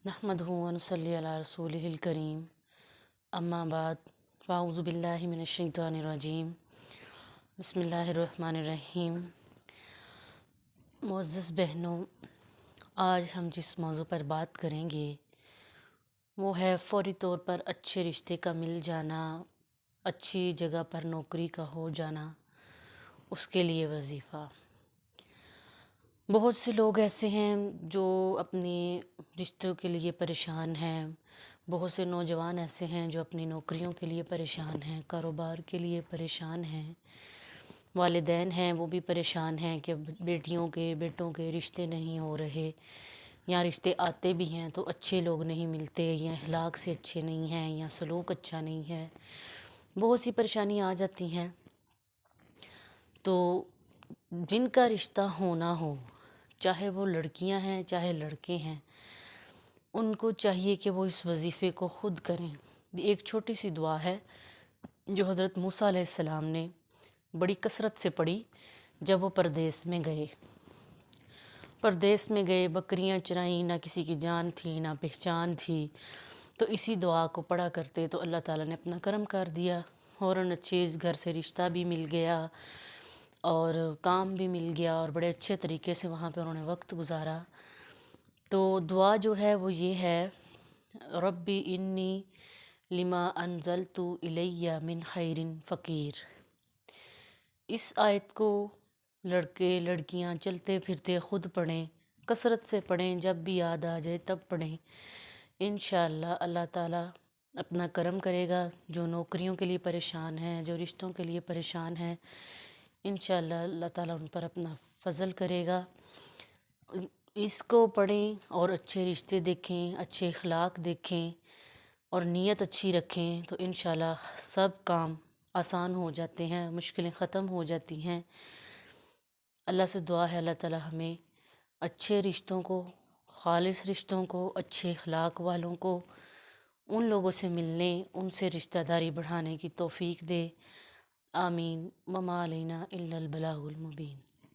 नहमदुहु व नुसल्ली अला रसूलिहिल करीम अम्मा बाद फ़ाऊज़ु बिल्लाहि मिनश्शैतानिर रजीम बिस्मिल्लाहिर रहमानिर रहीम। मुअज़्ज़ज़ बहनों, आज हम जिस मौज़ू पर बात करेंगे वो है फ़ौरी तौर पर अच्छे रिश्ते का मिल जाना, अच्छी जगह पर नौकरी का हो जाना, उसके लिए वजीफ़ा। बहुत से लोग ऐसे हैं जो अपने रिश्तों के लिए परेशान हैं। बहुत से नौजवान ऐसे हैं जो अपनी नौकरियों के लिए परेशान हैं, कारोबार के लिए परेशान हैं। वालिदैन हैं वो भी परेशान हैं कि बेटियों के बेटों के रिश्ते नहीं हो रहे, या रिश्ते आते भी हैं तो अच्छे लोग नहीं मिलते, या अखलाक से अच्छे नहीं हैं, या सलूक अच्छा नहीं है। बहुत सी परेशानियाँ आ जाती हैं। तो जिनका रिश्ता होना हो, चाहे वो लड़कियां हैं चाहे लड़के हैं, उनको चाहिए कि वो इस वजीफ़े को ख़ुद करें। एक छोटी सी दुआ है जो हज़रत मूसा अलैहिस्सलाम ने बड़ी कसरत से पढ़ी जब वो परदेस में गए। बकरियां चराईं, ना किसी की जान थी ना पहचान थी, तो इसी दुआ को पढ़ा करते तो अल्लाह ताला ने अपना करम कर दिया और अच्छे घर से रिश्ता भी मिल गया और काम भी मिल गया और बड़े अच्छे तरीके से वहाँ पे उन्होंने वक्त गुजारा। तो दुआ जो है वो ये है, रब्बी इन्नी लिमा अनज़लतु इलैया मिन खैरिन फ़कीर। इस आयत को लड़के लड़कियां चलते फिरते ख़ुद पढ़ें, कसरत से पढ़ें, जब भी याद आ जाए तब पढ़ें। इंशाअल्लाह अल्लाह ताला अपना करम करेगा। जो नौकरियों के लिए परेशान हैं, जो रिश्तों के लिए परेशान हैं, इंशाअल्लाह अल्लाह ताला उन पर अपना फ़ज़ल करेगा। इसको पढ़ें और अच्छे रिश्ते देखें, अच्छे अखलाक देखें और नीयत अच्छी रखें तो इंशाअल्लाह सब काम आसान हो जाते हैं, मुश्किलें ख़त्म हो जाती हैं। अल्लाह से दुआ है अल्लाह ताला हमें अच्छे रिश्तों को, ख़ालिस रिश्तों को, अच्छे अखलाक वालों को, उन लोगों से मिलने, उनसे रिश्तेदारी बढ़ाने की तौफ़ीक दे। आमीन। वमा अलैना इल्लल बलागुल मुबीन।